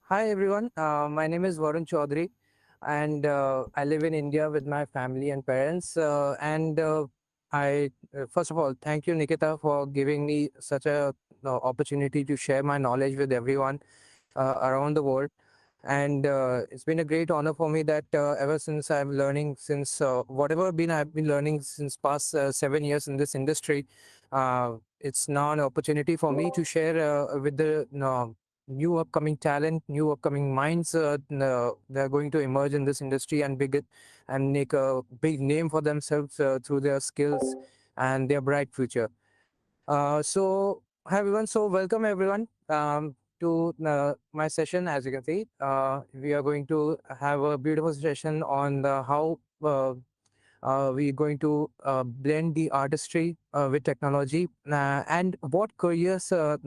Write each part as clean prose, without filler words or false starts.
Hi everyone, my name is Varun Choudhry, and I live in India with my family and parents. And I First of all, thank you, Nikita, for giving me such a opportunity to share my knowledge with everyone around the world. And it's been a great honor for me that ever since I'm learning, since whatever been I've been learning since past 7 years in this industry, it's now an opportunity for me to share with the new upcoming talent, new upcoming minds. They're going to emerge in this industry and and make a big name for themselves through their skills and their bright future. Hi everyone. So welcome everyone to my session. As you can see, we are going to have a beautiful session on how we're going to blend the artistry with technology and what careers are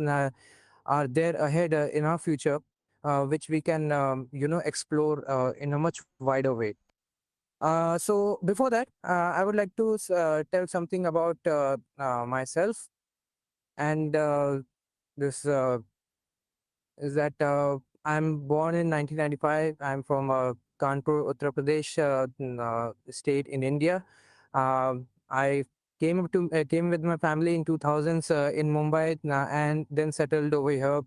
there ahead in our future, which we can explore in a much wider way. So before that, I would like to tell something about myself and this is that I'm born in 1995. I'm from Kanpur, Uttar Pradesh state in India. I came with my family in 2000s in Mumbai and then settled over here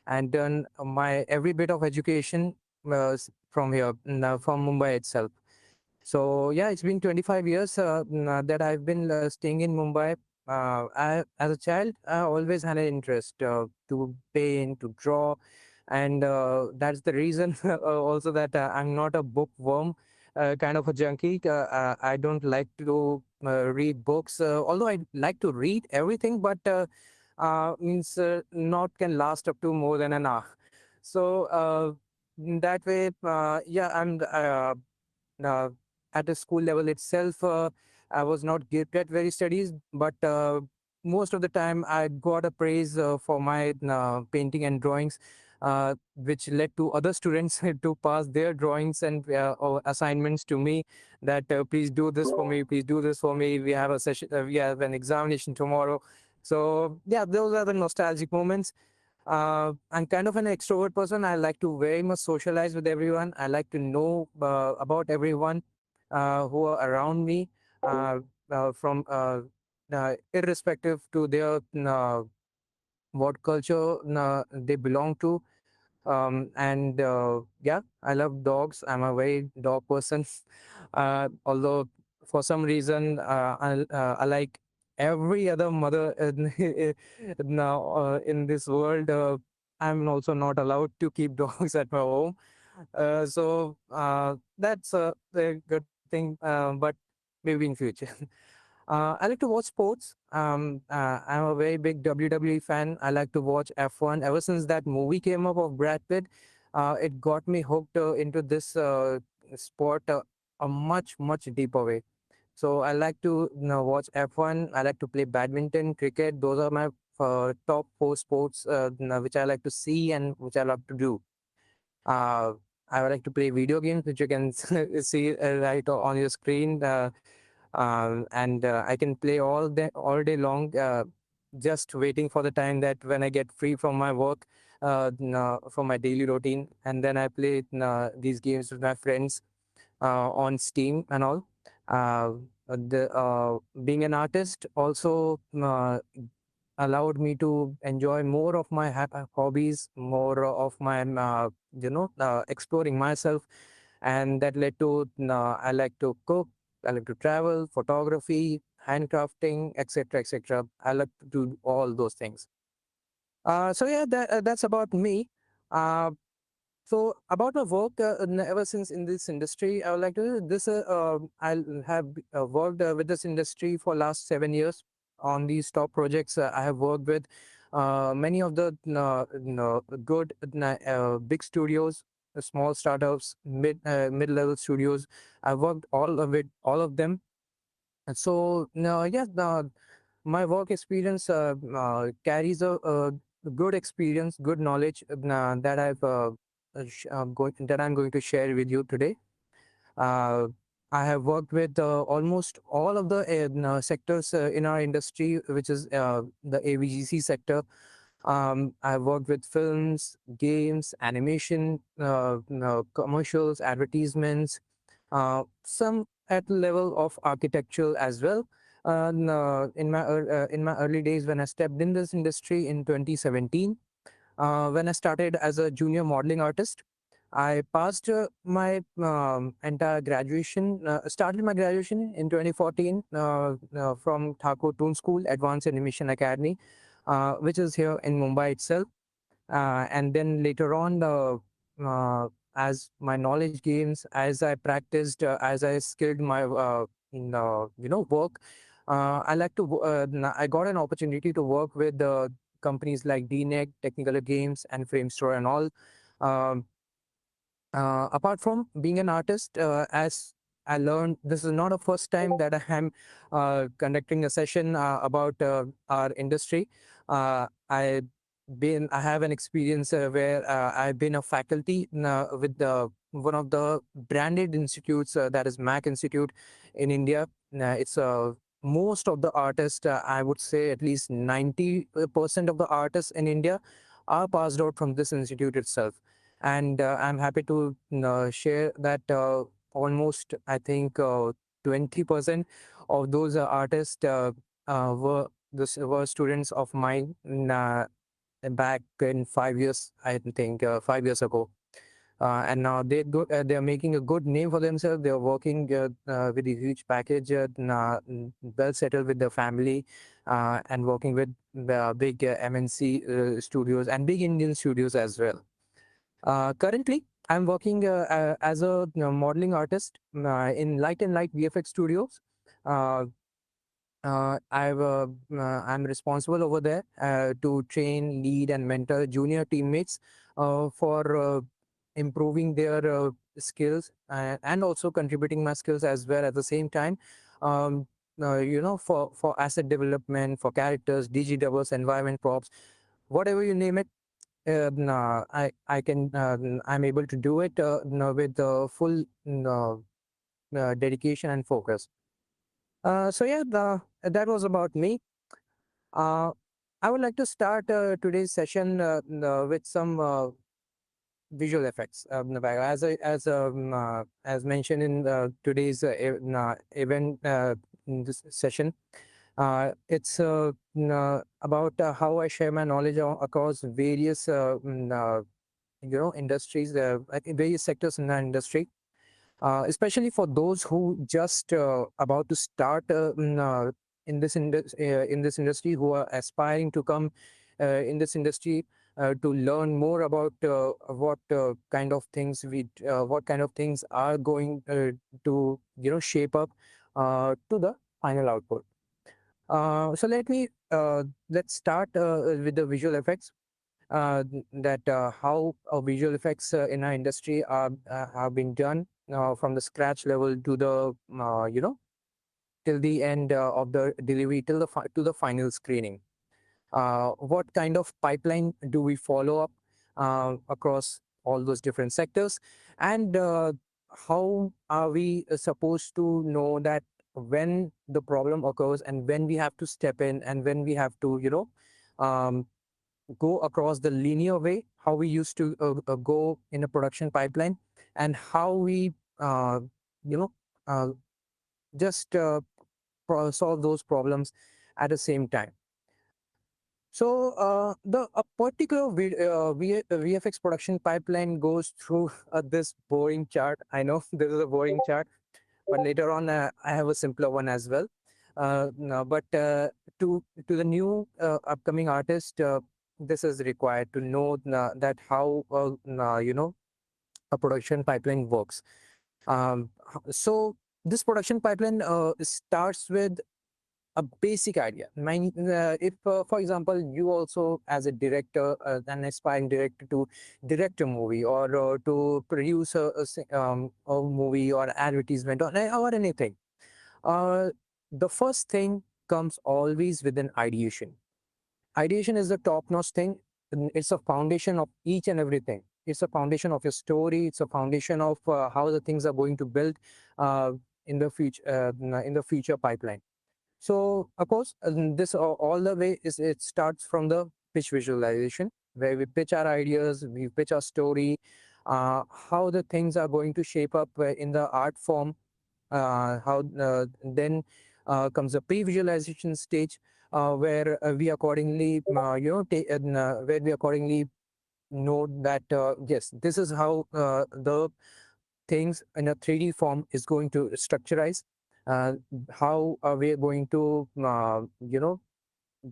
and done my every bit of education from here, from Mumbai itself. So yeah, it's been 25 years that I've been staying in Mumbai. As a child, I always had an interest to paint, to draw, and that's the reason also that I'm not a bookworm, kind of a junkie. I don't like to read books, although I like to read everything, but means not can last up to more than an hour. So in that way, yeah, I'm. Uh, at the school level itself, I was not gifted very studies, but most of the time I got a praise for my painting and drawings, which led to other students to pass their drawings and or assignments to me that please do this for me, please do this for me. We have a session, we have an examination tomorrow. So yeah, those are the nostalgic moments. I'm kind of an extrovert person. I like to very much socialize with everyone. I like to know about everyone who are around me, uh, from irrespective to their what culture they belong to. And yeah, I love dogs. I'm a very dog person. Although for some reason I like every other mother now in this world. I'm also not allowed to keep dogs at my home. That's a good thing. But maybe in future. I like to watch sports. I'm a very big WWE fan. I like to watch F1. Ever since that movie came up of Brad Pitt, it got me hooked into this sport a much deeper way. So I like to watch F1. I like to play badminton, cricket. Those are my top four sports which I like to see and which I love to do. Uh, I would like to play video games, which you can see right on your screen. And I can play all day long, just waiting for the time that when I get free from my work, from my daily routine, and then I play these games with my friends on Steam and all. Uh, Being an artist also allowed me to enjoy more of my hobbies, more of my exploring myself, and that led to I like to cook, I like to travel, photography, handcrafting, etc., etc. I like to do all those things. So yeah, that's about me. Uh, so about my work, ever since in this industry, I would like to this. I have worked with this industry for last 7 years on these top projects. I have worked with many of the good big studios, small startups, mid level studios. I worked all of them. And so no, yes, my work experience carries a good experience, good knowledge that I'm going to share with you today. Uh, I have worked with almost all of the sectors in our industry, which is the AVGC sector. I've worked with films, games, animation, commercials, advertisements, some at the level of architectural as well. In my early days, when I stepped in this industry in 2017, when I started as a junior modeling artist, I passed my entire graduation, started my graduation in 2014 from Thakur Toon School, Advanced Animation Academy, which is here in Mumbai itself. And then later on, as my knowledge gains, as I practiced, as I skilled my work, I like to. I got an opportunity to work with companies like DNEG, Technicolor Games, and Frame Store, and all. Um, Apart from being an artist, as I learned, this is not the first time that I am conducting a session about our industry. I have an experience where I've been a faculty with one of the branded institutes, that is Mac Institute in India. It's most of the artists, I would say at least 90% of the artists in India are passed out from this institute itself. And I'm happy to share that almost, I think, 20% of those artists were students of mine back in 5 years, I think, 5 years ago. And now they're making a good name for themselves. They're working with a huge package, well settled with their family, and working with big MNC studios and big Indian studios as well. Currently, I'm working as a modeling artist in Light and Light VFX Studios. Uh, I'm responsible over there to train, lead, and mentor junior teammates for improving their skills, and also contributing my skills as well at the same time. Um, for asset development, for characters, DG doubles, environment props, whatever you name it. No, I can I'm able to do it no, with full no, dedication and focus. So yeah, that was about me. Uh, I would like to start today's session with some visual effects. As mentioned in today's event in this session, it's about how I share my knowledge across various industries, various sectors in the industry, especially for those who just about to start in this industry, who are aspiring to come in this industry to learn more about what kind of things are going to shape up to the final output. So let's start with the visual effects. That how visual effects in our industry are have been done from the scratch level to the till the end of the delivery, to the final screening. What kind of pipeline do we follow up across all those different sectors, and how are we supposed to know that when the problem occurs, and when we have to step in, and when we have to um, go across the linear way, how we used to go in a production pipeline, and how we you know uh, just solve those problems at the same time. So the a particular VFX production pipeline goes through this boring chart. I know this is a boring chart, but later on I have a simpler one as well. No, but to the new upcoming artist, this is required to know that how a production pipeline works. So this production pipeline starts with a basic idea. If, for example, you also as a director, an aspiring director to direct a movie, or to produce a movie or advertisement, or anything, uh, the first thing comes always with an ideation. Ideation is the top-notch thing. It's a foundation of each and everything. It's a foundation of your story. It's a foundation of how the things are going to build uh, in the future pipeline. So of course, this all the way is it starts from the pitch visualization, where we pitch our ideas, we pitch our story, how the things are going to shape up in the art form. How then comes the pre-visualization stage, where we accordingly, where we accordingly know that yes, this is how the things in a 3D form is going to structurize. Uh, how are we going to,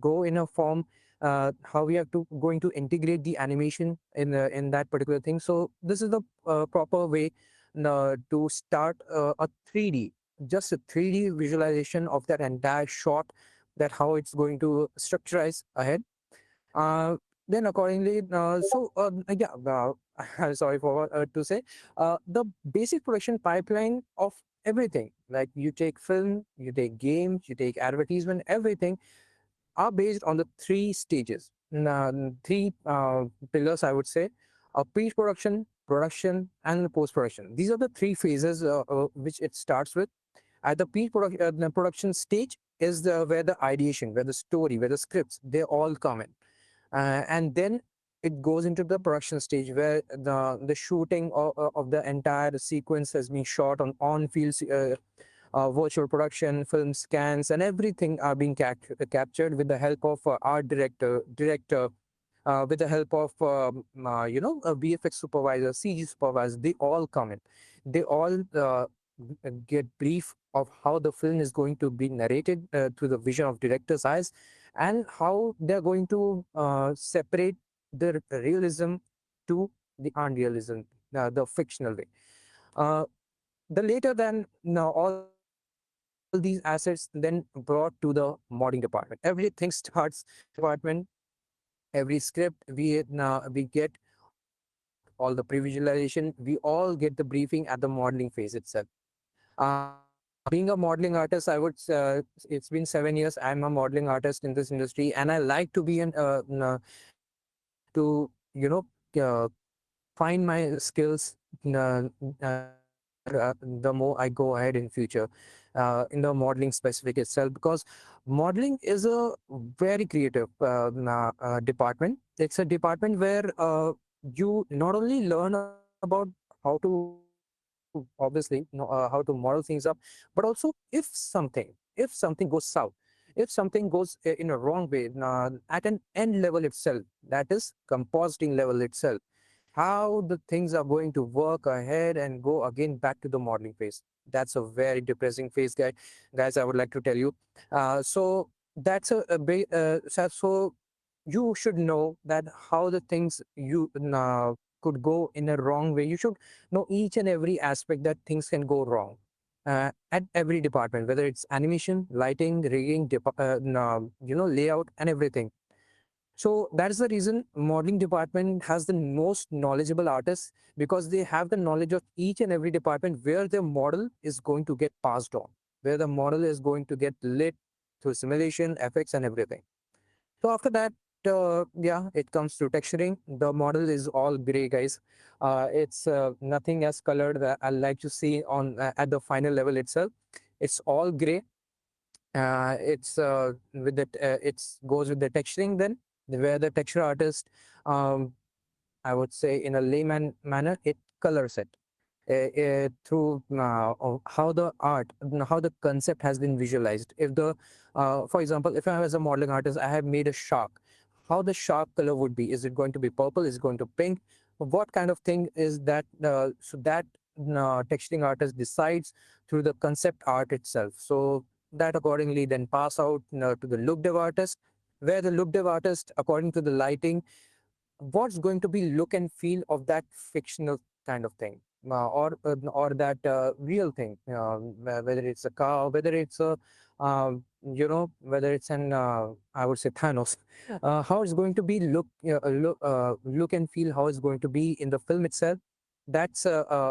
go in a form, how we have to going to integrate the animation in that particular thing. So this is the proper way to start a 3D, just a 3D visualization of that entire shot, that how it's going to structurize ahead. uh, then accordingly, yeah, I'm sorry for to say, the basic production pipeline of everything, like you take film, you take games, you take advertisement, everything are based on the three stages, three pillars, I would say: pre-production, production, and post-production. These are the three phases which it starts with. At the the production stage is where the ideation, where the story, where the scripts, they all come in, and then it goes into the production stage, where the shooting of the entire sequence has been shot on field, virtual production, film scans, and everything are being captured with the help of art director, with the help of a VFX supervisor, CG supervisor. They all come in. They all get brief of how the film is going to be narrated through the vision of director's eyes, and how they're going to separate the realism to the unrealism, the fictional way. Uh, the later than now, all these assets then brought to the modeling department. Everything starts in the modeling department. Every script we get, all the pre-visualization, we all get the briefing at the modeling phase itself. Being a modeling artist, I would it's been 7 years. I'm a modeling artist in this industry, and I like to be I like to find my skills more the more I go ahead in future in the modeling specific itself, because modeling is a very creative department. It's a department where you not only learn about how to obviously how to model things up, but also if something goes south, if something goes in a wrong way at an end level itself, that is compositing level itself, how the things are going to work ahead and go again back to the modeling phase. That's a very depressing phase, guys, I would like to tell you. So that's a big so you should know that how the things you could go in a wrong way. You should know each and every aspect that things can go wrong at every department, whether it's animation, lighting, rigging, layout, and everything. So that's the reason modeling department has the most knowledgeable artists, because they have the knowledge of each and every department where the model is going to get passed on, where the model is going to get lit through simulation, effects, and everything. So after that, yeah, it comes to texturing. The model is all gray, guys. It's nothing as colored that I like to see on at the final level itself. It's all gray. It's with the it's goes with the texturing then, where the texture artist, um, I would say in a layman manner, it colors it through how the art, how the concept has been visualized. If the, for example, if I was a modeling artist, I have made a shark. How the shark color would be? Is it going to be purple? Is it going to pink? What kind of thing is that? So that texturing artist decides through the concept art itself. So that accordingly then pass out to the look dev artist, where the look dev artist, according to the lighting, what's going to be look and feel of that fictional kind of thing, or that real thing, whether it's a car, whether it's a whether it's an I would say Thanos, how it's going to be look and feel, how it's going to be in the film itself. That's that's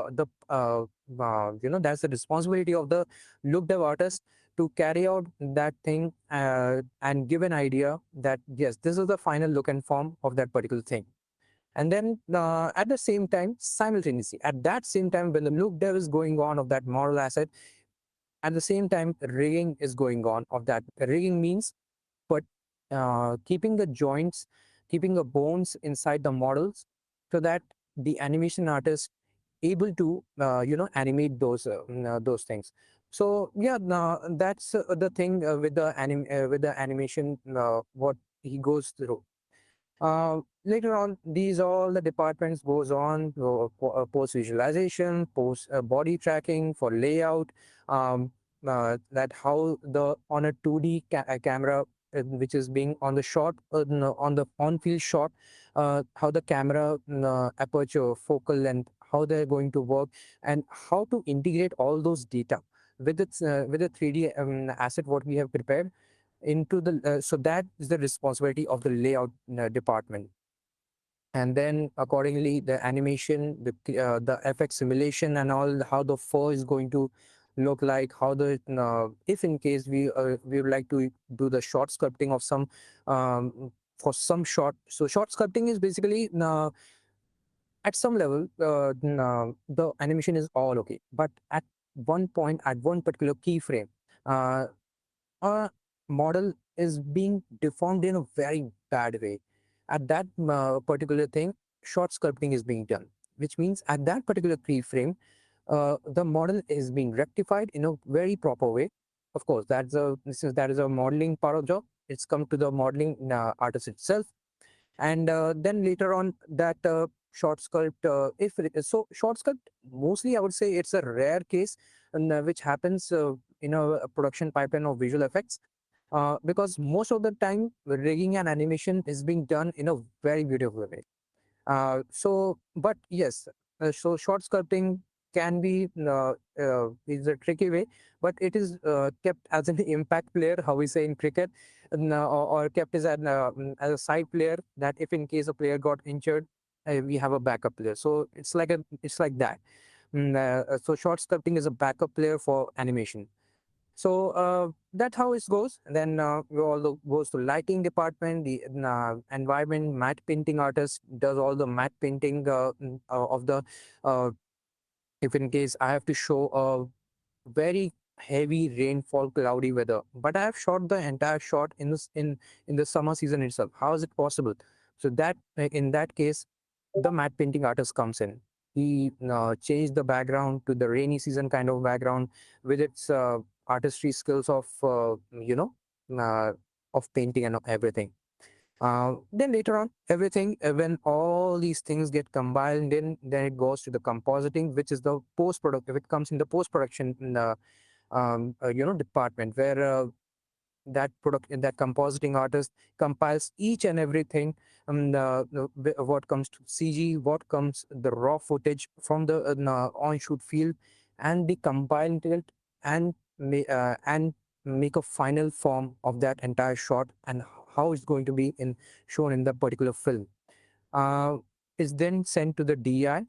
the responsibility of the look dev artist, to carry out that thing and give an idea that yes, this is the final look and form of that particular thing. And then at the same time, simultaneously, at that same time, when the look dev is going on of that model asset, at the same time, rigging is going on of that. Rigging means, but keeping the joints keeping a bones inside the models so that the animation artist able to animate those things. So yeah, that's the thing with the animation, what he goes through. Later on, these all the departments goes on post visualization, post body tracking for layout, um, that how the on a 2D camera, which is being on the shot, no, on the on field shot, how the camera aperture, focal length, how they're going to work, and how to integrate all those data with the 3D asset what we have prepared into the so that is the responsibility of the layout department. And then accordingly the animation, the effect simulation and all, how the fur is going to look like, how the if in case we would like to do the short sculpting of some for some short. So short sculpting is basically at some level the animation is all okay, but at one point, at one particular keyframe, uh, a model is being deformed in a very bad way. At that particular thing, short sculpting is being done, which means at that particular keyframe, the model is being rectified in a very proper way. Of course, that is a modeling part of job. It's come to the modeling artist itself, and then later on that short sculpt, so short sculpt mostly I would say it's a rare case, and which happens a production pipeline of visual effects, because most of the time rigging and animation is being done in a very beautiful way. But yes, so short sculpting can be is a tricky way, but it is kept as an impact player, how we say in cricket, or kept as a side player, that if in case a player got injured, we have a backup player. So it's like that. So short sculpting is a backup player for animation. So that's how it goes. And then we all goes to lighting department. The environment matte painting artist does all the matte painting of the. Uh, if in case I have to show a very heavy rainfall, cloudy weather, but I have shot the entire shot in the summer season itself. How is it possible? So that in that case, the matte painting artist comes in. He changed the background to the rainy season kind of background with its artistry skills of uh, of painting and everything. Then later on, everything when all these things get combined, then it goes to the compositing, which is the post product. If it comes in the post production department, where that compositing artist compiles each and everything, what comes to CG, what comes the raw footage from the on shoot field, and they combine it and and make a final form of that entire shot, and how it's going to be in shown in the particular film. uh, is then sent to the DI,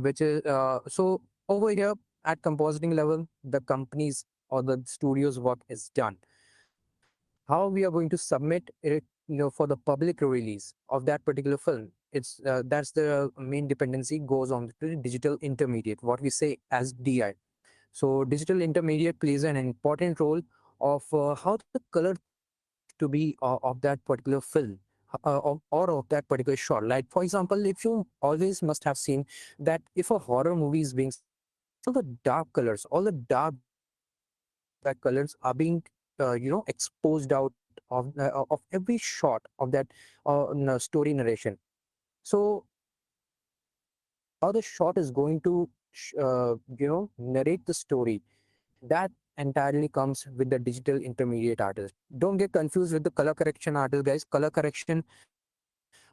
which is so over here at compositing level, the companies or the studio's work is done. How we are going to submit it, for the public release of that particular film, it's that's the main dependency goes on to the digital intermediate, what we say as DI. So digital intermediate plays an important role of how the color theme is going to be of that particular film, or of that particular shot. Like for example, if you always must have seen that if a horror movie is being started, all the dark colors, all the dark background colors are being exposed out of every shot of that story narration. So how the shot is going to narrate the story, that entirely comes with the digital intermediate artist. Don't get confused with the color correction artist, guys. Color correction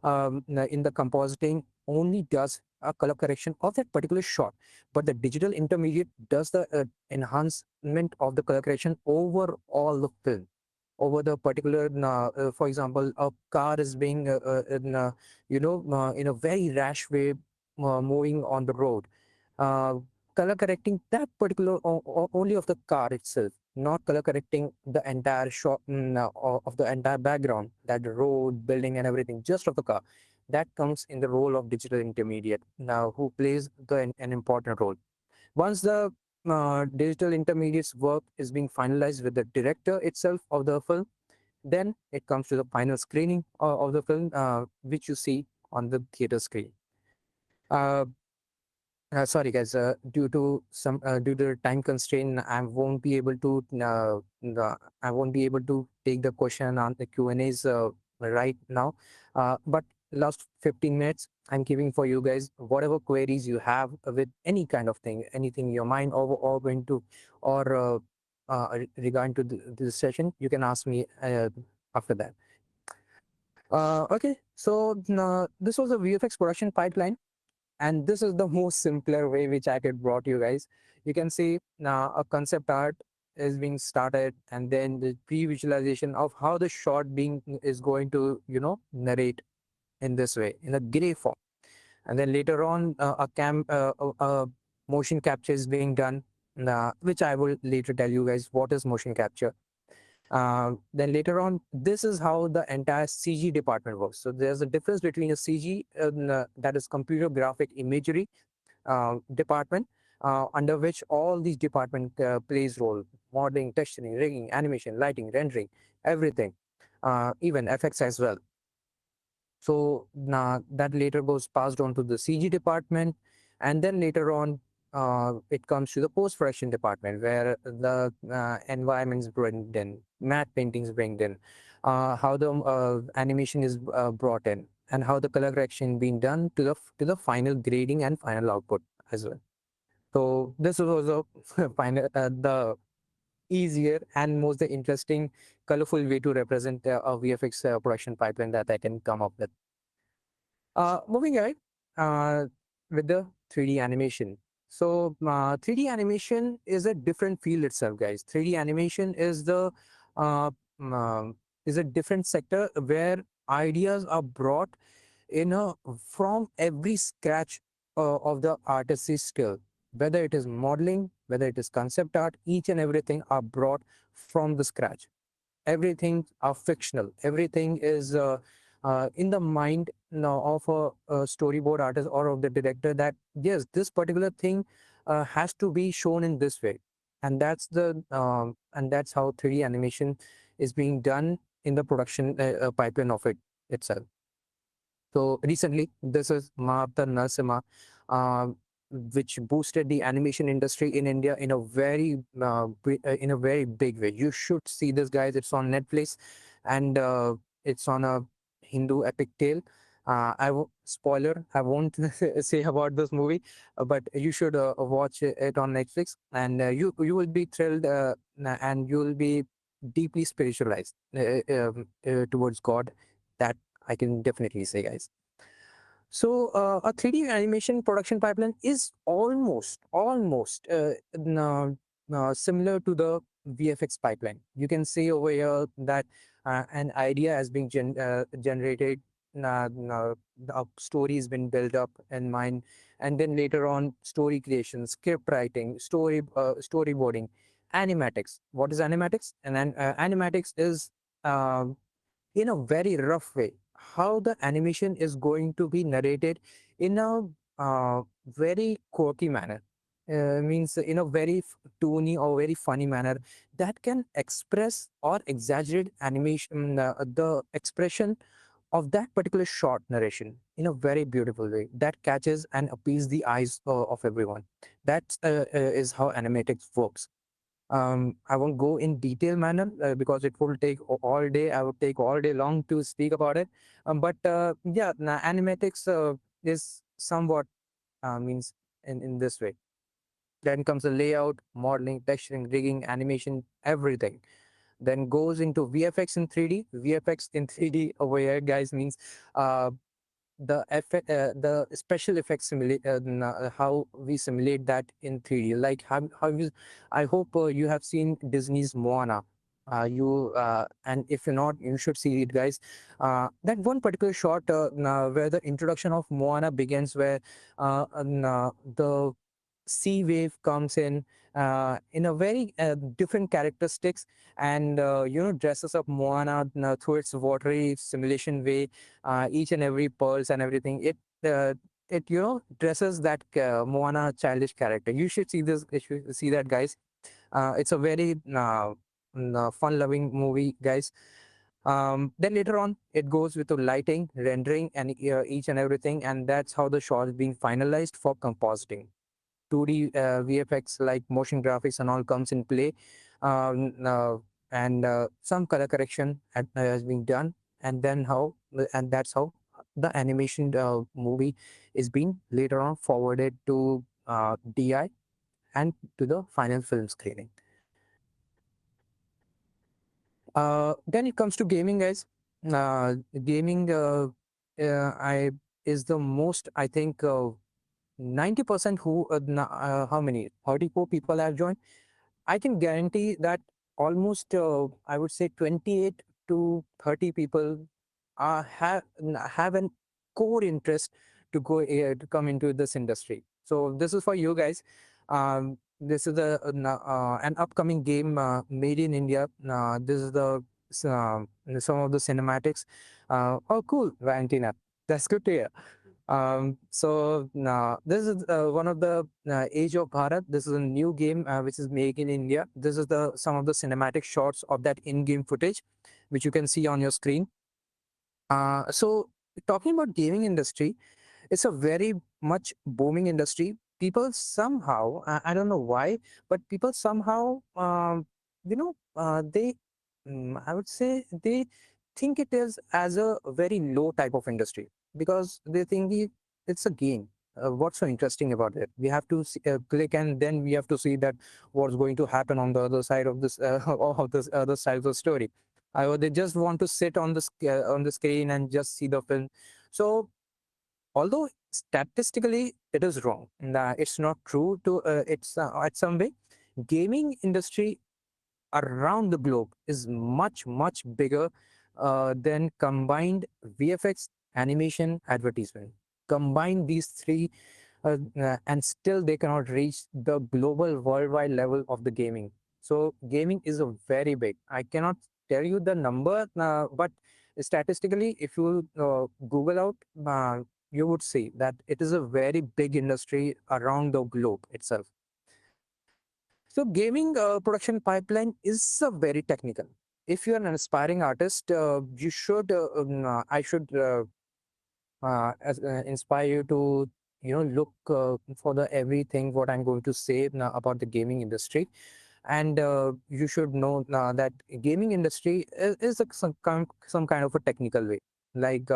in the compositing only does a color correction of that particular shot, but the digital intermediate does the enhancement of the color correction over all the film, over the particular for example, a car is being in a very rash way moving on the road. uh, Color correcting that particular only of the car itself, not color correcting the entire shot, of the entire background, that road, building and everything, just of the car. That comes in the role of digital intermediate now, who plays an important role. Once the digital intermediate's work is being finalized with the director itself of the film, Then it comes to the final screening of the film, which you see on the theater screen. Uh, Sorry, guys. Due to time constraint, I won't be able to take the question on the Q&As right now. But last 15 minutes, I'm giving for you guys whatever queries you have with any kind of thing, anything in your mind, or going to, or regarding to this session, you can ask me after that. Okay, so this was a VFX production pipeline, and this is the most simpler way which I could brought you guys. You can see now a concept art is being started, and then the pre-visualization of how the shot being is going to narrate in this way in a gray form, and then later on a motion capture is being done, which I will later tell you guys what is motion capture. Then later on, this is how the entire CG department works. So there's a difference between a CG, that is computer graphic imagery department, under which all these department plays role: modeling, texturing, rigging, animation, lighting, rendering, everything, even effects as well. So now that later goes passed on to the CG department, and then later on, it comes to the post production department where the environments bring in, matte paintings bring in, how the animation is brought in, and how the color correction being done to the final grading and final output as well. So this was a final the easier and most the interesting, colorful way to represent a VFX production pipeline that I can come up with. Moving ahead uh, with the 3D animation. So 3D animation is a different field itself, guys. 3D animation uh, is a different sector where ideas are brought in a from every scratch of the artist's skill. Whether it is modeling, whether it is concept art, each and everything are brought from the scratch. Everything are fictional. Everything is in the mind now of a storyboard artist or of the director, that yes, this particular thing has to be shown in this way, and that's how 3D animation is being done in the production pipeline of it itself. So recently, this is Mahapta Narsima, uh, which boosted the animation industry in India in a in a very big way. You should see this, guys. It's on Netflix, and it's on a Hindu epic tale. Spoiler, I won't say about this movie, but you should watch it on Netflix, and you will be thrilled, and you will be deeply spiritualized towards God. That I can definitely say, guys. So a 3D animation production pipeline is almost similar to the VFX pipeline. You can see over here that an idea has been generated, a story has been built up in mind, and then later on story creation, script writing, storyboarding, animatics. What is animatics? And then animatics is uh, in a very rough way how the animation is going to be narrated in a very quirky manner, means in a very toony or very funny manner that can express or exaggerate animation, the expression of that particular short narration in a very beautiful way that catches and appeals the eyes of everyone. That is how animatics works. I won't go in detail manner because it will take all day. I would take all day long to speak about it. But yeah, animatics is somewhat means in this way. Then comes the layout, modeling, texturing, rigging, animation, everything. Then goes into VFX in 3D. VFX in 3D over here, guys, means uh, the special effects simulate, how we simulate that in 3D. Like how you, I hope you have seen Disney's Moana. You and if you're not, you should see it, guys. That one particular shot where the introduction of Moana begins, where the sea wave comes in a very different characteristics, and dresses up Moana through its watery simulation way, each and every pearls and everything. It dresses that Moana childish character. You should see this. You should see that, guys. It's a very fun-loving movie, guys. Then later on, it goes with the lighting, rendering, and each and everything, and that's how the shot is being finalized for compositing. 2D VFX like motion graphics and all comes in play, um, uh, and some color correction has been done, and then how, and that's how the animation movie is being later on forwarded to DI and to the final film screening. Then it comes to gaming, guys. Gaming, I is the most, I think, 90% who how many 34 people have joined. I can guarantee that almost I would say 28 to 30 people have an core interest to go to come into this industry. So this is for you guys. This is an upcoming game made in India. This is the some of the cinematics. Oh, cool, Valentina. That's good to hear. So now this is one of the Age of Bharat. This is a new game which is made in India. This is the some of the cinematic shots of that in-game footage, which you can see on your screen. So talking about gaming industry, it's a very much booming industry. People somehow, I don't know why, but people somehow, they, I would say, they think it is as a very low type of industry because they think it's a game. What's so interesting about it? We have to click and then we have to see that what's going to happen on the other side of this, of this other side of the story. They just want to sit on the on the screen and just see the film. So although statistically it is wrong, it's not true to it's at some way gaming industry around the globe is much bigger than combined VFX, animation, advertisement. Combine these three and still they cannot reach the global worldwide level of the gaming. So gaming is a very big, I cannot tell you the number, but statistically if you google out, you would see that it is a very big industry around the globe itself. So gaming production pipeline is very technical. If you are an aspiring artist, you should I should inspire you to look for the everything what I'm going to say now about the gaming industry. And you should know that gaming industry is some kind of a technical way, like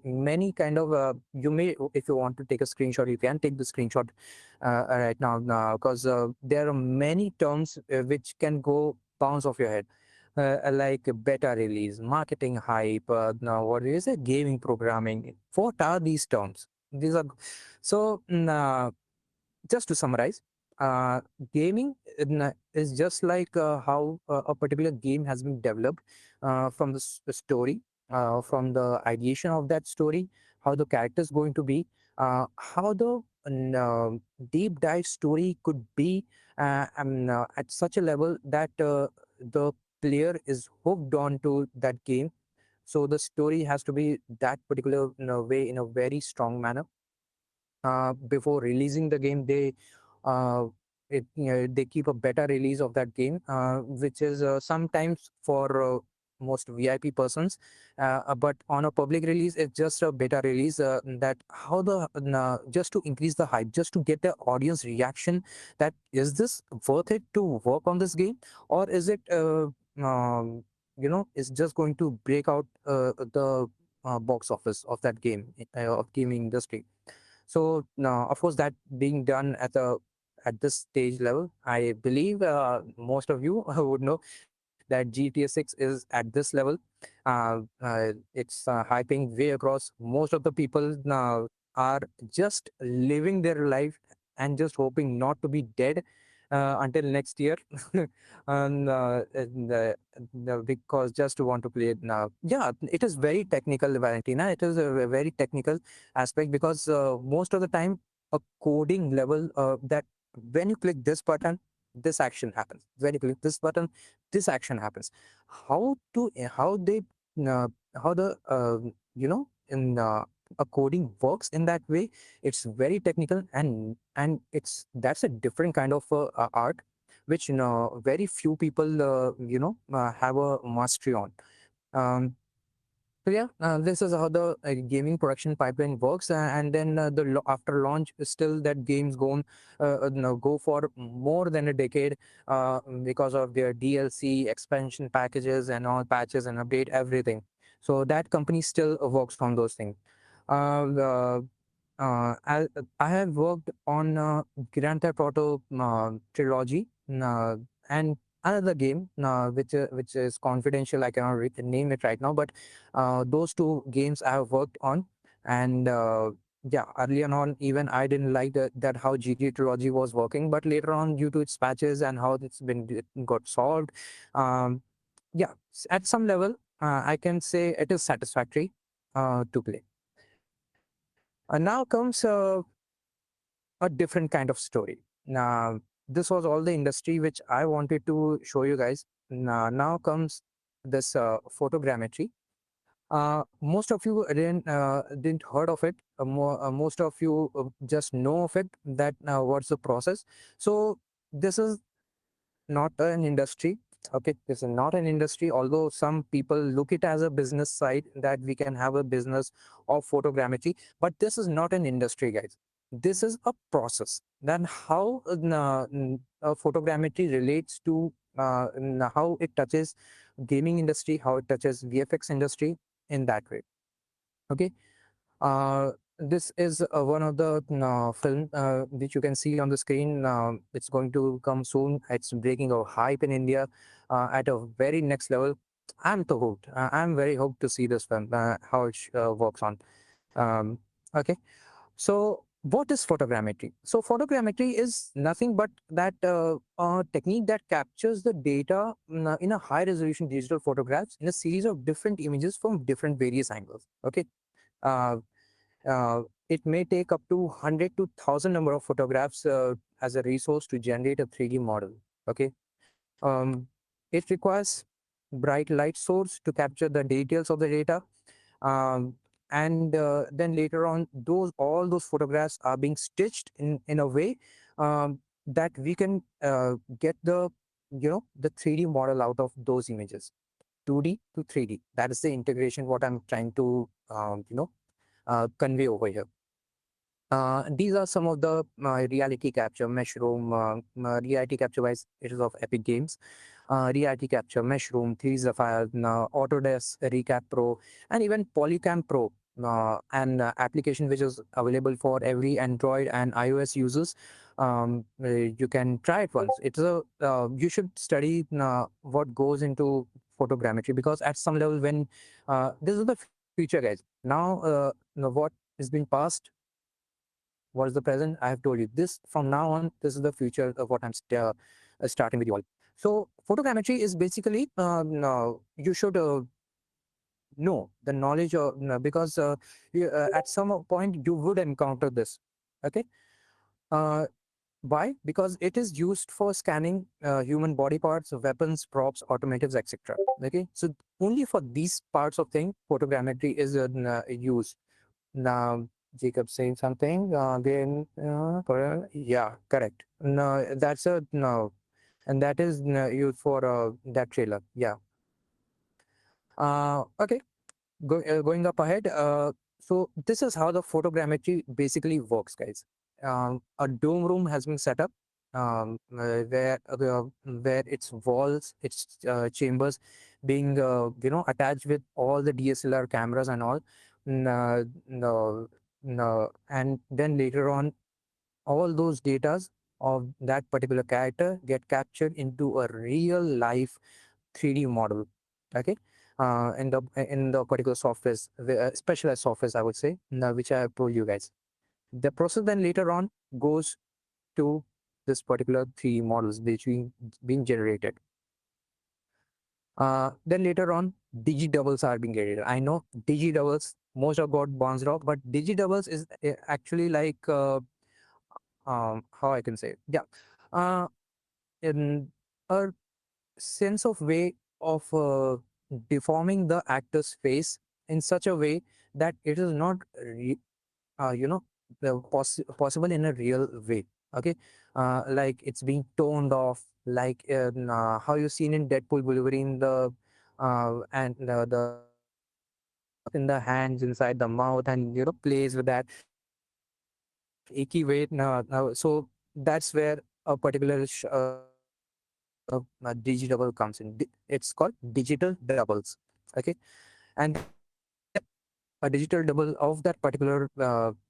many kind of you may, if you want to take a screenshot, you can take the screenshot right now because there are many terms which can go bounce off your head, like beta release, marketing hype, now what is it, gaming programming. What are these terms? These are so just to summarize, uh, gaming is just like how a particular game has been developed from the story, from the ideation of that story, how the character is going to be, how the deep dive story could be, at such a level that the player is hooked on to that game. So the story has to be that particular way in a very strong manner. Before releasing the game, uh, they keep a beta release of that game, which is sometimes for most VIP persons, but on a public release, it's just a beta release. That how the just to increase the hype, just to get the audience reaction. That is this worth it to work on this game, or is it is just going to break out the box office of that game of gaming industry. So now, of course, that being done at this stage level, I believe most of you would know that GTA 6 is at this level. It's hyping way across. Most of the people now are just living their life and just hoping not to be dead until next year, because just to want to play it now. Yeah, it is very technical, Valentina. It is a very technical aspect because most of the time a coding level that when you click this button, this action happens. When you click this button, this action happens. How they uh, how the in a coding works in that way, it's very technical, and it's that's a different kind of art which very few people have a mastery on. Um, so yeah, this is how the gaming production pipeline works, and then after launch, still that games go for more than a decade, because of their DLC expansion packages and all patches and update everything. So that company still works on those things. The I have worked on Grand Theft Auto trilogy, and another game which is confidential. I cannot name it right now, but those two games I have worked on, and yeah, earlier on even I didn't like that how GTA trilogy was working, but later on due to its patches and how it got solved, um, yeah, at some level I can say it is satisfactory to play. Now comes a different kind of story. Now, this was all the industry which I wanted to show you guys. Now comes this photogrammetry. Most of you didn't heard of it. Most of you just know of it. That what's the process? So this is not an industry. Okay, this is not an industry, although some people look it as a business side that we can have a business of photogrammetry, but this is not an industry, guys. This is a process. Then how photogrammetry relates to how it touches gaming industry, how it touches VFX industry in that way. Okay, uh, this is one of the film which you can see on the screen. It's going to come soon. It's breaking a hype in India at a very next level. I'm too hooked. I'm very hooked to see this film, how it works on. Um, okay, so what is photogrammetry? So photogrammetry is nothing but that technique that captures the data in a high resolution digital photographs in a series of different images from different various angles. Okay. Uh, it may take up to 100 to 1000 number of photographs as a resource to generate a 3D model. Okay. Um, it requires bright light source to capture the details of the data. Um, and then later on, all those photographs are being stitched in a way that we can get the 3D model out of those images, 2D to 3D. That is the integration what I'm trying to convey over here. These are some of the reality capture, mushroom, reality capture wise, it is of Epic Games, reality capture, mushroom, 3D Sapphire, Autodesk Recap Pro, and even Polycam Pro, an application which is available for every Android and iOS users. You can try it once. You should study what goes into photogrammetry, because at some level, when this is the future, guys. What is being passed, what is the present, I have told you this. From now on, this is the future of what I'm starting with you all. So photogrammetry is basically no, you should know the knowledge of because at some point you would encounter this. Okay. uh, why? Because it is used for scanning human body parts, weapons, props, automatives, etc. Okay, so only for these parts of thing photogrammetry is used. Now, Jacob saying something again. Yeah, correct. No, that's a no, and that is used for that trailer. Yeah. Okay. Going up ahead. So this is how the photogrammetry basically works, guys. A dome room has been set up, where its walls, its chambers, being attached with all the DSLR cameras and all. No, no, and then later on, all those datas of that particular character get captured into a real life 3D model. Okay, in the particular software, specialized software, I would say, which I have told you guys. The process then later on goes to this particular 3D models which being generated. Then later on, digi doubles are being generated. I know digi doubles most have got bounced off, but digi doubles is actually like how I can say it. Yeah, uh, in a sense of way of deforming the actor's face in such a way that it is not uh, you know possible in a real way. Okay, like it's being toned off, like how you seen in Deadpool Wolverine, the and the camera gets stuck in the hands, inside the mouth, and plays with that achy weight. So that's where a particular digidouble comes in. It's called digital doubles. Okay, and then a digital double of that particular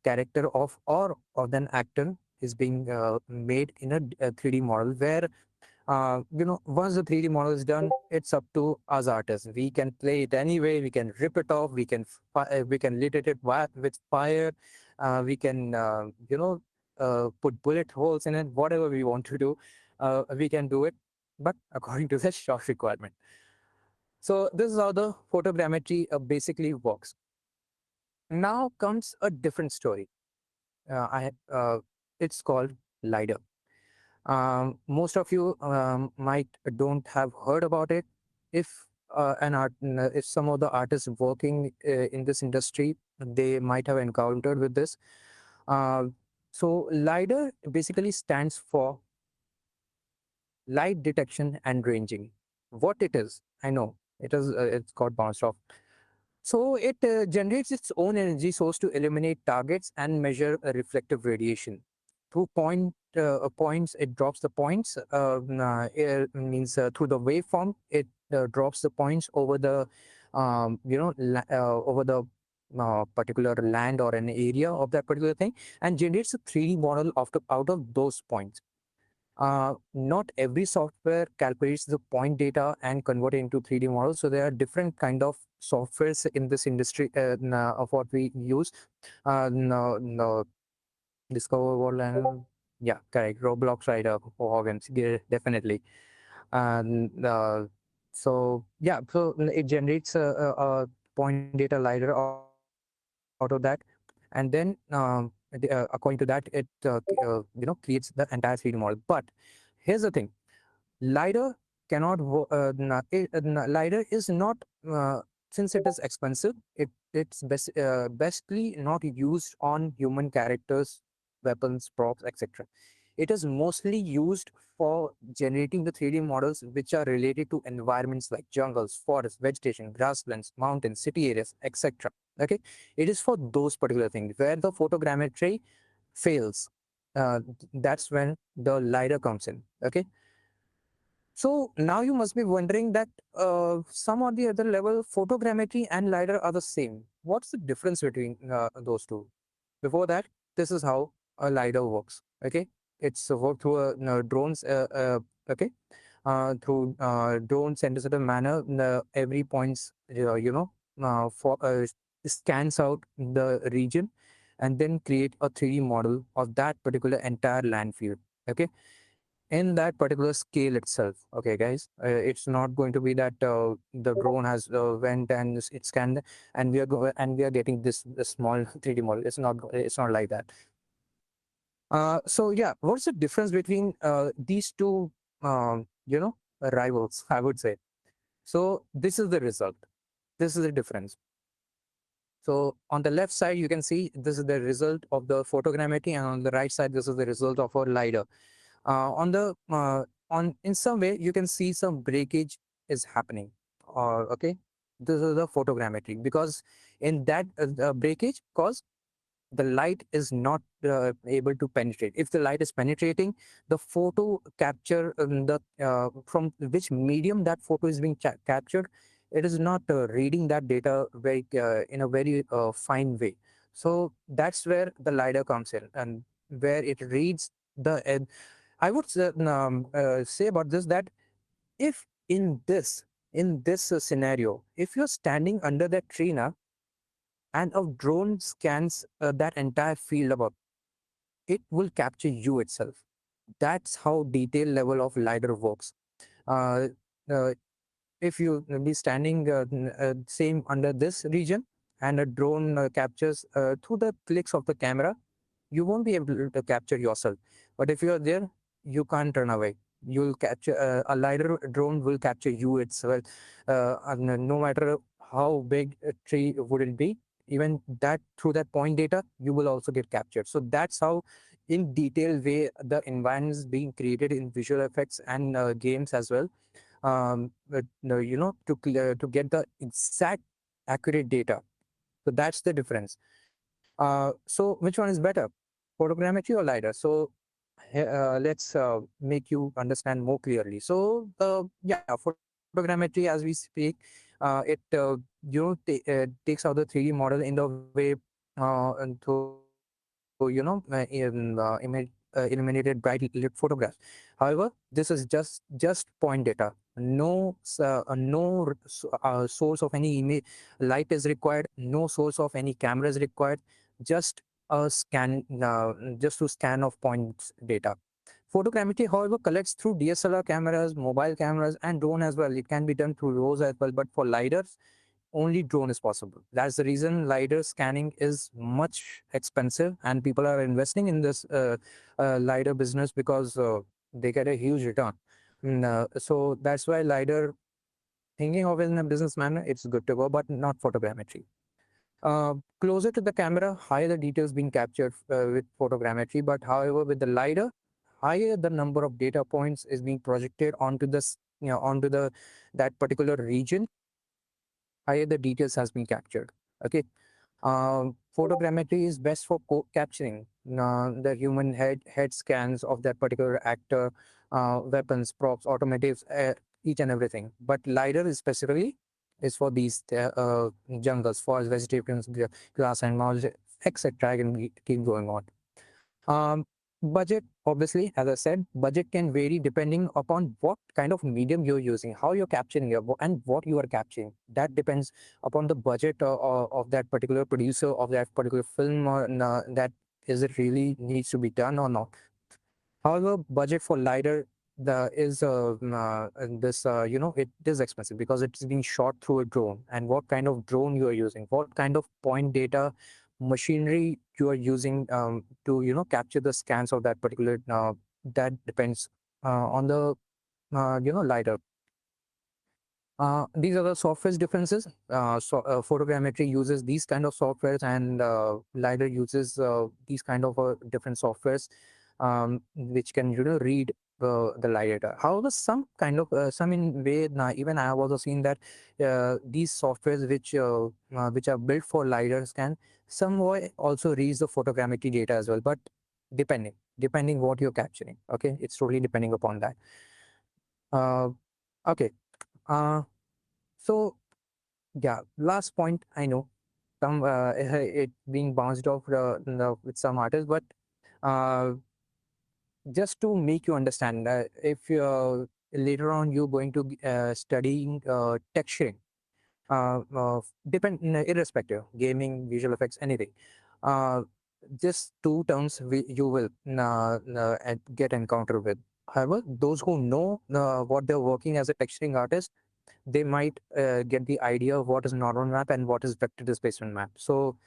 character or of an actor is being made in a 3D model where once the 3D model is done, it's up to us artists. We can play it anyway. We can rip it off. We can lit it with fire. We can put bullet holes in it. Whatever we want to do, we can do it, but according to the shot requirement. So this is how the photogrammetry basically works. Now comes a different story. I It's called LiDAR. Most of you might don't have heard about it. If some of the artists working in this industry, they might have encountered with this. Uh, so LiDAR basically stands for light detection and ranging. What it is, I know it's got bounced off. So it generates its own energy source to illuminate targets and measure reflective radiation. Through points, it drops the points. It means through the waveform, it drops the points over the, over the particular land or an area of that particular thing, and generates a 3D model out of those points. Not every software calculates the point data and convert it into 3D models. So there are different kind of softwares in this industry of what we use. No, Discover World and yeah, correct. Roblox Rider for organs, yeah, definitely. And so so it generates a point data LiDAR out of that, and then according to that, it creates the entire 3D model. But here's the thing: LiDAR cannot LiDAR is not since it is expensive, it's bestly not used on human characters, weapons, props, etc. It is mostly used for generating the 3D models which are related to environments like jungles, forests, vegetation, grasslands, mountains, city areas, etc. Okay, it is for those particular things where the photogrammetry fails. That's when the LiDAR comes in. Okay, so now you must be wondering that some or the other level, photogrammetry and LiDAR are the same. What's the difference between those two? Before that, this is how a LiDAR works. Okay, it's worked through drones. Okay, through drones sent us in a manner. Every points, for scans out the region, and then create a 3D model of that particular entire land field. Okay, in that particular scale itself. Okay, guys, it's not going to be that the drone has went and it scanned, and we are getting this small 3D model. It's not like that. So yeah, what's the difference between these two rivals, I would say? So this is the result. This is the difference. So on the left side, you can see this is the result of the photogrammetry, and on the right side, this is the result of our LiDAR. On in some way you can see some breakage is happening, or okay, this is the photogrammetry, because in that breakage cause the light is not able to penetrate. If the light is penetrating, the photo capture the from which medium that photo is being captured, it is not reading that data very in a very fine way. So that's where the LiDAR comes in, and where it reads the I would say about this that if in this scenario, if you're standing under that tree now and a drone scans that entire field above, it will capture you itself. That's how detailed level of LiDAR works. Uh, uh, if you be standing same under this region and a drone captures through the clicks of the camera, you won't be able to capture yourself. But if you're there, you can't run away. You'll capture a LiDAR drone will capture you itself. And no matter how big a tree would it be, even that through that point data, you will also get captured. So that's how, in detailed way, the environment is being created in visual effects and games as well. to get the exact accurate data. So that's the difference. So which one is better, photogrammetry or lidar? So let's make you understand more clearly. So yeah, photogrammetry as we speak, it takes out the 3D model in the way and to eliminated bright lit photographs. However, this is just point data. No source of any image light is required. No source of any camera is required. Just a scan, just to scan of points data. Photogrammetry, however, collects through DSLR cameras, mobile cameras, and drone as well. It can be done through those as well. But for lidars, only drone is possible. That's the reason lidar scanning is much expensive, and people are investing in this lidar business because they get a huge return. So that's why lidar, thinking of it in a business manner, it's good to go, but not photogrammetry. Closer to the camera, higher the details being captured with photogrammetry, but however, with the lidar, higher the number of data points is being projected onto this, onto the that particular region, higher the details has been captured. Okay. Photogrammetry is best for capturing the human head scans of that particular actor, weapons, props, automatives, each and everything. But lidar is specifically is for these jungles, forests, vegetations, grass animals, etc. I can keep going on. Um, Budget, obviously, as I said, budget can vary depending upon what kind of medium you're using, how you're capturing it, and what you are capturing. That depends upon the budget of that particular producer of that particular film, or that is it really needs to be done or not. However, budget for lidar the is this it is expensive because it's being shot through a drone, and what kind of drone you are using, what kind of point data machinery you are using to capture the scans of that particular that depends on the lidar. These are the software differences. Photogrammetry uses these kind of softwares, and lidar uses these kind of different softwares, which can read the light data. However, some in way, even I have also seen that these softwares which are built for lidars can somewhat also read the photogrammetry data as well, but depending what you're capturing. Okay, it's totally depending upon that. Uh, okay. Uh, so yeah, last point I know some it being bounced off with some artists, but uh, just to make you understand, if later on you're going to studying texturing, depend irrespective, gaming, visual effects, anything. Uh, just two terms you will get encounter with. However, those who know what they're working as a texturing artist, they might get the idea of what is normal map and what is vector displacement map. So,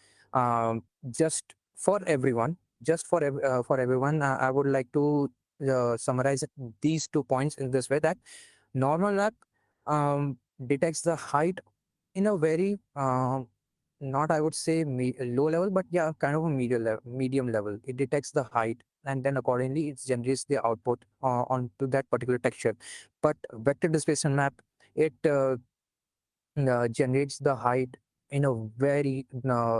just for everyone, for everyone, I would like to summarize these 2 points in this way: that normal map detects the height in a very not I would say low level, but yeah, kind of a medium level. It detects the height, and then accordingly it generates the output onto that particular texture. But vector displacement map, it generates the height in a very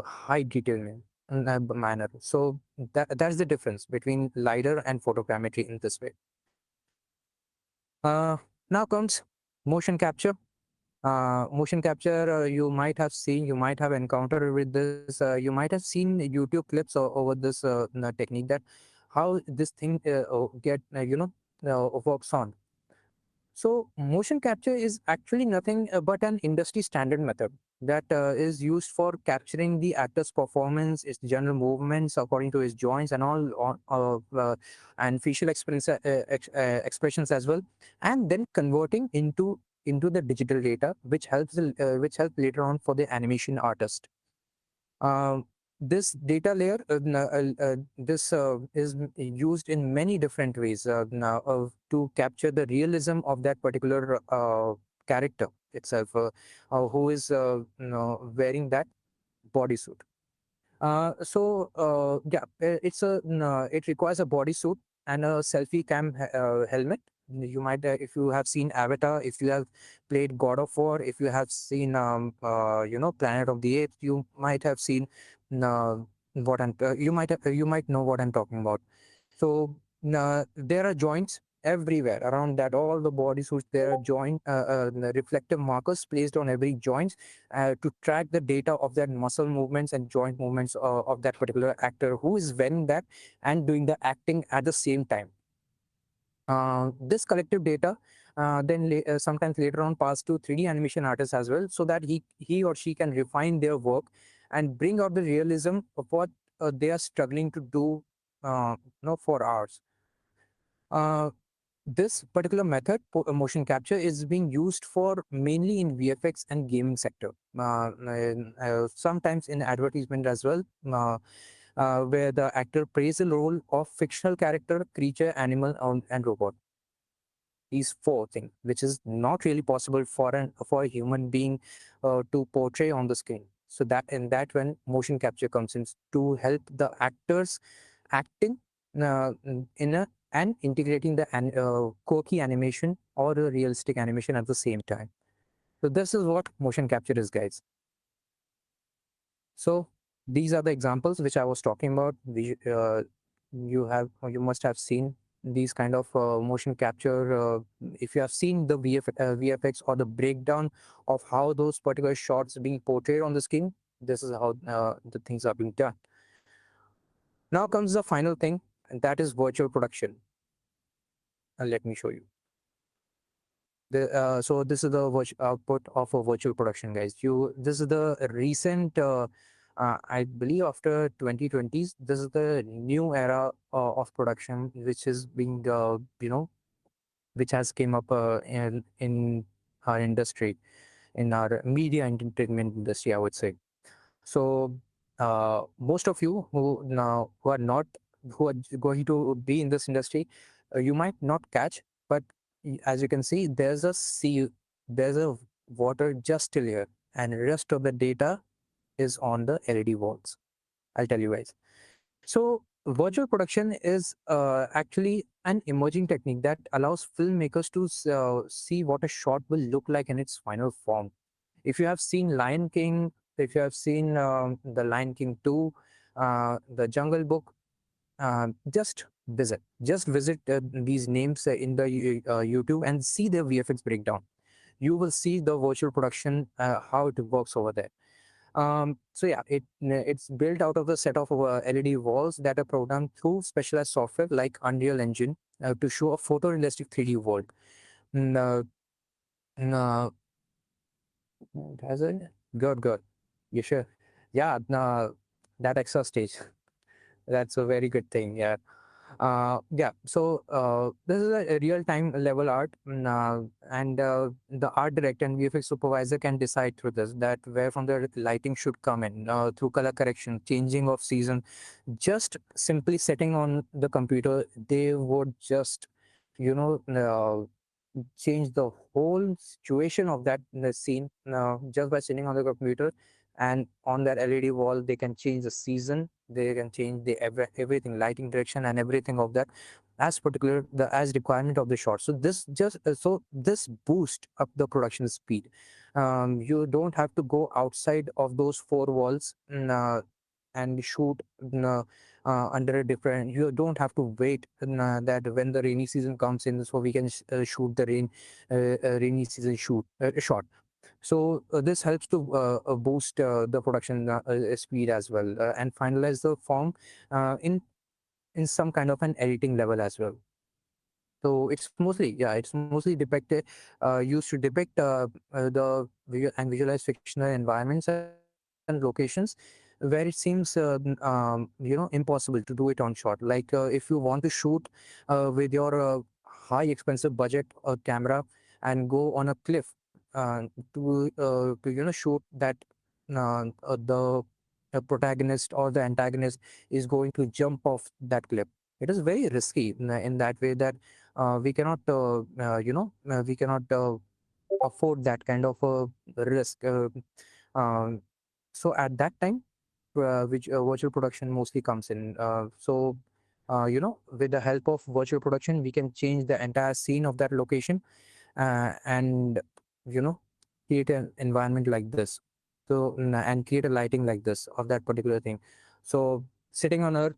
high detail manner. So that's the difference between lidar and photogrammetry in this way. Uh, Now comes motion capture. Motion capture, you might have seen, you might have encountered with this, you might have seen YouTube clips over this technique, that how this thing get works on. So motion capture is actually nothing but an industry standard method that is used for capturing the actor's performance, his general movements according to his joints and all, and facial expressions as well, and then converting into the digital data, which helps later on for the animation artist. Um, this data layer, this is used in many different ways now to capture the realism of that particular character itself, who is wearing that bodysuit. Yeah, it requires a bodysuit and a selfie cam helmet. You might, if you have seen Avatar, if you have played God of War, if you have seen, Planet of the Apes, you might have seen uh, you might know what I'm talking about. So there are joints everywhere around that all the bodysuits. There are the reflective markers placed on every joint to track the data of that muscle movements and joint movements of that particular actor who is wearing that and doing the acting at the same time. This collective data sometimes later on pass to 3D animation artists as well, so that he or she can refine their work and bring out the realism of what they are struggling to do, for hours. Uh, this particular method, motion capture, is being used for mainly in VFX and gaming sector. Sometimes in advertisement as well, where the actor plays the role of fictional character, creature, animal, and robot. These four things, which is not really possible for a human being to portray on the screen. So that when motion capture comes in to help the actors acting in a and integrating the quirky animation or the realistic animation at the same time. So this is what motion capture is, guys. So these are the examples which I was talking about. You must have seen these kind of motion capture. If you have seen the VFX or the breakdown of how those particular shots being portrayed on the screen, this is how the things are being done. Now comes the final thing, and that is virtual production. And let me show you. So this is the output of a virtual production, guys. This is the recent, I believe after 2020s, this is the new era of production, which is being, which has came up in our industry, in our media and entertainment industry, I would say. So most of you who are not who are going to be in this industry, you might not catch, but as you can see, there's a water just till here, and rest of the data is on the LED walls. I'll tell you guys. So virtual production is actually an emerging technique that allows filmmakers to see what a shot will look like in its final form. If you have seen Lion King, if you have seen the Lion King 2, the Jungle Book, just visit these names in the YouTube and see the VFX breakdown. You will see the virtual production, how it works over there. So yeah, it's built out of a set of LED walls that are programmed through specialized software like Unreal Engine to show a photorealistic 3D world. Mm, uh, has it? Good, good. You sure? Yeah, no, that extra stage. That's a very good thing. Yeah. Yeah. So this is a real-time level art, and the art director and VFX supervisor can decide through this that where from the lighting should come in through color correction, changing of season. Just simply setting on the computer, they would just, you know, change the whole situation of that scene just by sitting on the computer, and on that LED wall they can change the season, they can change the everything, lighting direction and everything of that as particular the as requirement of the shot. So this boost up the production speed. You don't have to go outside of those four walls and shoot under a different. You don't have to wait that when the rainy season comes in, so we can shoot the rainy season shot. So this helps to boost the production speed as well, and finalize the form in some kind of an editing level as well. So it's mostly depicted, used to depict and visualize fictional environments and locations where it seems impossible to do it on shot. Like if you want to shoot with your high expensive budget camera and go on a cliff to shoot that the protagonist or the antagonist is going to jump off that cliff. It is very risky in that way that we cannot afford that kind of risk. Um, so at that time, which virtual production mostly comes in. So with the help of virtual production, we can change the entire scene of that location, and you know create an environment like this. So and create a lighting like this of that particular thing. So sitting on earth,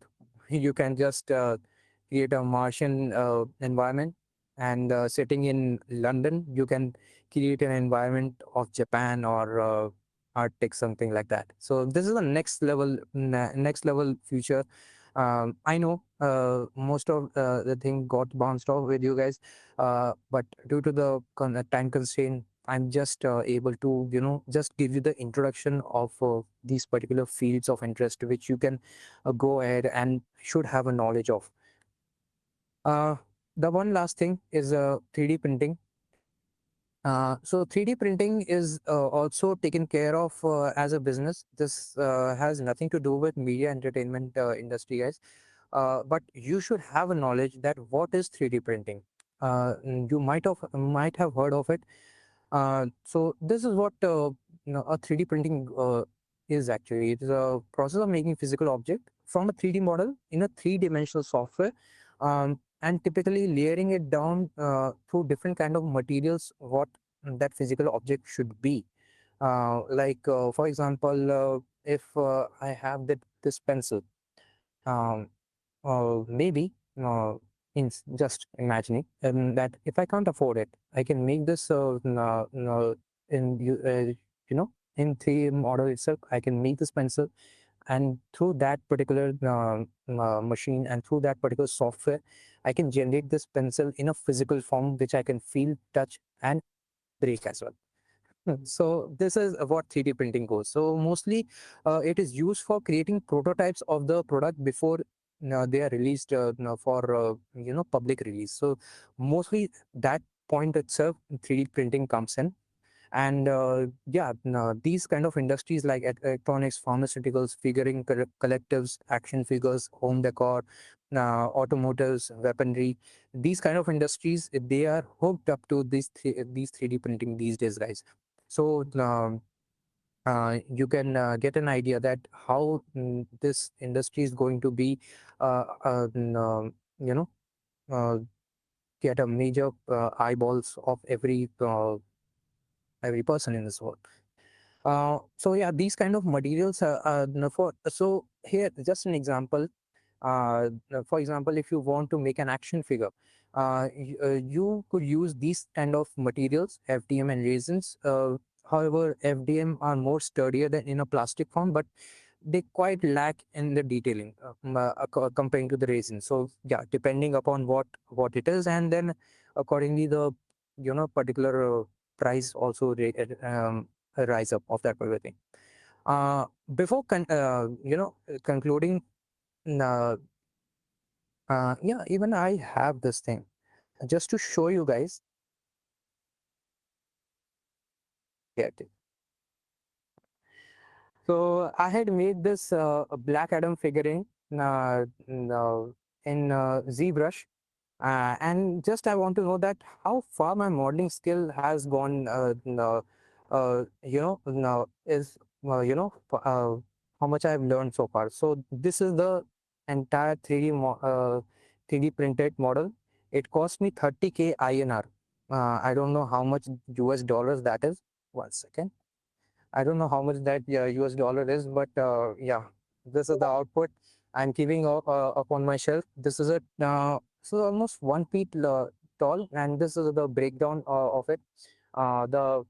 you can just create a Martian environment, and sitting in London, you can create an environment of Japan or Arctic, something like that. So this is the next level future. I know most of the thing got bounced off with you guys, but due to the time constraint, I'm just able to just give you the introduction of these particular fields of interest, which you can go ahead and should have a knowledge of. uh, the one last thing is 3D printing. So 3D printing is also taken care of as a business. This has nothing to do with media entertainment industry, guys. But you should have a knowledge that what is 3D printing. You might have heard of it. So this is what a 3D printing is actually. It is a process of making physical object from a 3D model in a three-dimensional software, and typically layering it down through different kind of materials. What that physical object should be. For example, if I have this pencil, um, maybe just imagining that if I can't afford it, I can make this in in 3D model itself. I can make this pencil, and through that particular machine and through that particular software, I can generate this pencil in a physical form, which I can feel, touch, and break as well. So this is what 3D printing goes. So mostly it is used for creating prototypes of the product before they are released for public release. So mostly that point itself 3D printing comes in. And yeah, no, these kind of industries like electronics, pharmaceuticals, figuring collectives, action figures, home decor, automotives, weaponry, these kind of industries, they are hooked up to these 3D printing these days, guys. So you can get an idea that how this industry is going to be, you know, uh, get a major eyeballs of every person in this world. So yeah, these kind of materials for so here just an example. For example, if you want to make an action figure, you could use these kind of materials, FDM and resins. However, FDM are more sturdier than in a plastic form, but they quite lack in the detailing comparing to the resin. So yeah, depending upon what it is, and then accordingly the particular price also rise up of that particular thing. Before concluding, uh, yeah, even I have this thing just to show you guys. Get it. So I had made this Black Adam figurine in ZBrush. And just I want to know that how far my modeling skill has gone. Now is how much I've learned so far. So this is the entire 3D printed model. It cost me 30K INR. I don't know how much US dollars that is. One second. I don't know how much that US dollar is, but yeah, this is the output I'm keeping up on my shelf. This is so almost 1 feet tall, and this is the breakdown of it. The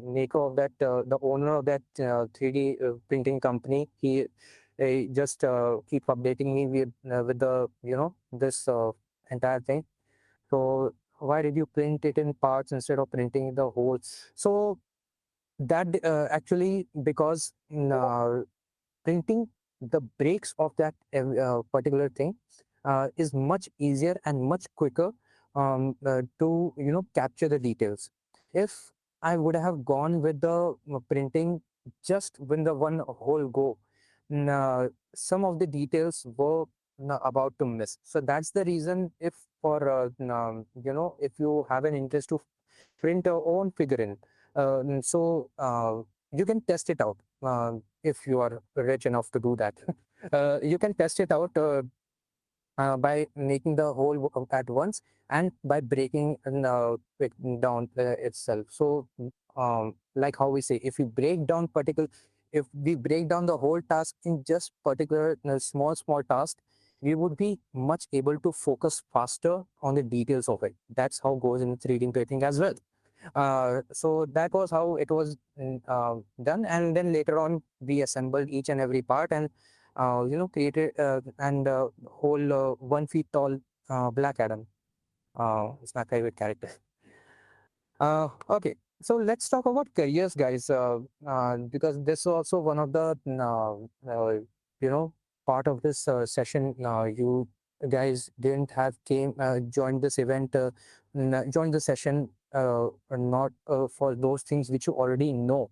maker of that, the owner of that 3D printing company, he just keep updating me with the this entire thing. So why did you print it in parts instead of printing the whole? So that actually because printing the breaks of that particular thing is much easier and much quicker to capture the details. If I would have gone with the printing just when the one whole go, some of the details were about to miss. So that's the reason, if for if you have an interest to print your own figurine, you can test it out if you are rich enough to do that. You can test it out. by making the whole at once, and by breaking it down itself. So like how we say, if we break down particular, if we break down the whole task in just particular small tasks, we would be much able to focus faster on the details of it. That's how goes in 3D printing as well. So that was how it was done, and then later on we assembled each and every part, and created and whole 1 feet tall Black Adam. It's my favorite character. Okay, so let's talk about careers, guys, because this is also one of the you know part of this session. You guys didn't have came joined this event, joined the session, not for those things which you already know.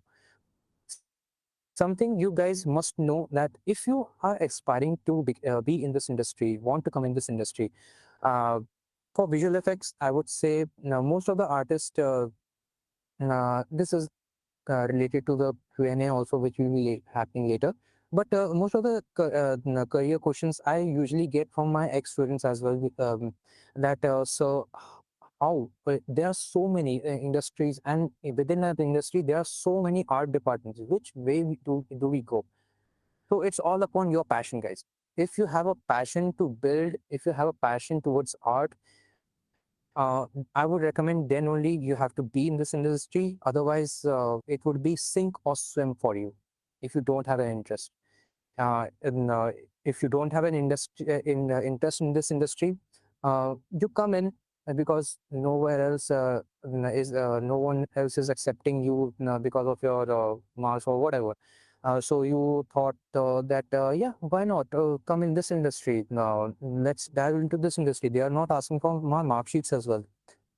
Something you guys must know, that if you are aspiring to be in this industry, want to come in this industry, uh, for visual effects, I would say most of the artists. This is related to the Q&A also, which will be happening later. But most of the career questions I usually get from my ex-students as well. That so how there are so many industries, and within that industry there are so many art departments. Which way do we go? So it's all upon your passion, guys. If you have a passion to build, if you have a passion towards art, I would recommend then only you have to be in this industry. Otherwise, it would be sink or swim for you if you don't have an interest. And if you don't have an industry interest in this industry, you come in because nowhere else is no one else is accepting you because of your marks or whatever. So you thought that yeah, why not come in this industry now? Let's dive into this industry. They are not asking for my mark sheets as well.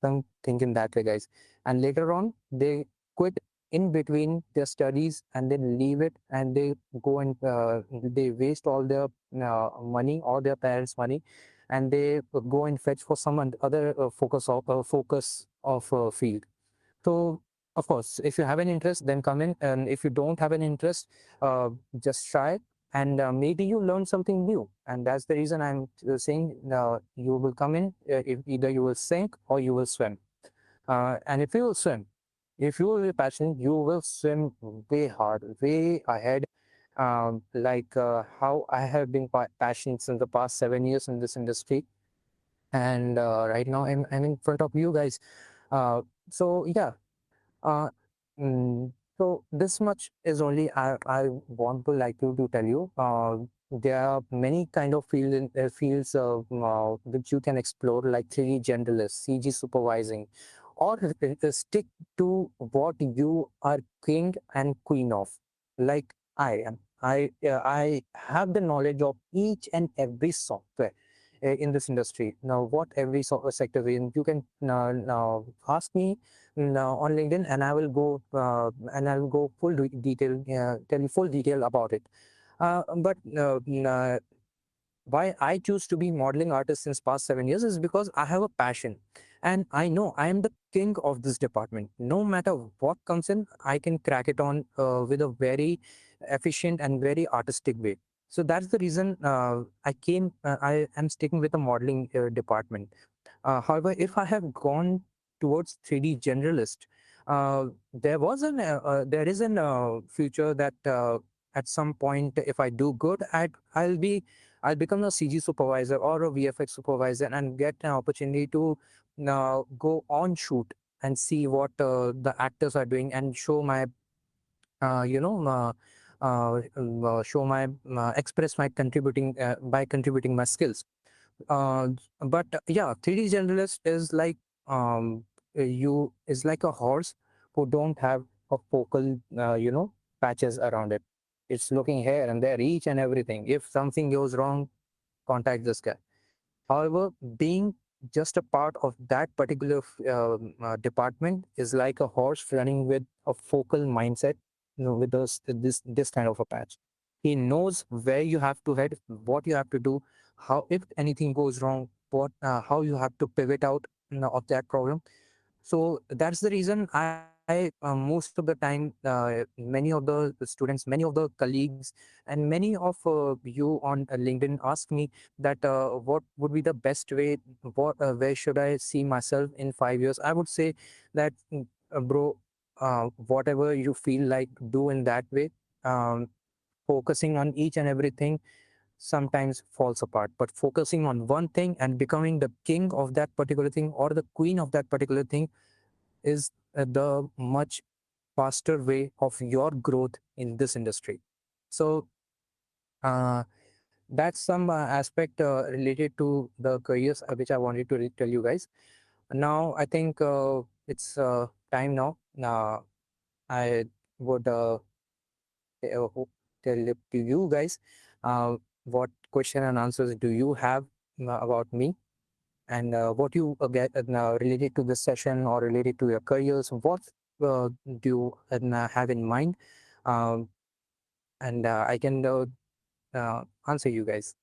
I'm thinking that way, guys. And later on, they quit in between their studies and they leave it, and they go and they waste all their money or their parents' money, and they go and fetch for some other focus of field. So, of course, if you have an interest, then come in. And if you don't have an interest, just try. And maybe you learn something new. And that's the reason I'm saying you will come in, if either you will sink or you will swim. And if you will swim, if you will be passionate, you will swim way hard, way ahead. Like how I have been passionate since the past 7 years in this industry. And right now I'm in front of you guys. So yeah, uh, so this much is only I want to like to tell you. There are many kind of fields which you can explore, like 3D generalist, CG supervising, or stick to what you are king and queen of. Like I am. I have the knowledge of each and every software in this industry. Now, what every sector in, you can now ask me on LinkedIn, and I will go full detail, tell you full detail about it. But why I choose to be modeling artist since past 7 years is because I have a passion, and I know I am the king of this department. No matter what comes in, I can crack it on with a very efficient and very artistic way. So that's the reason I am sticking with the modeling department. However, if I have gone towards 3D generalist, there is an future that at some point, if I do good, I'll become a CG supervisor or a VFX supervisor and get an opportunity to go on shoot and see what the actors are doing, and show my uh, you know uh, show my express my contributing by contributing my skills. uh, but yeah, 3D generalist is like you is like a horse who don't have a focal patches around it. It's looking here and there, each and everything. If something goes wrong, contact this guy. However, being just a part of that particular department is like a horse running with a focal mindset, with this kind of a patch. He knows where you have to head, what you have to do, how if anything goes wrong, how you have to pivot out of that problem. So that's the reason I most of the time, many of the students, many of the colleagues, and many of you on LinkedIn ask me that what would be the best way, where should I see myself in 5 years? I would say that, bro, whatever you feel like, do in that way. Um, Focusing on each and everything sometimes falls apart, but focusing on one thing and becoming the king of that particular thing or the queen of that particular thing is the much faster way of your growth in this industry. So uh, that's some aspect related to the careers which I wanted to tell you guys. Now I think it's time now. I would tell it to you guys, what question and answers do you have about me, and what you get related to this session or related to your careers. What do you have in mind? Um, and I can answer you guys.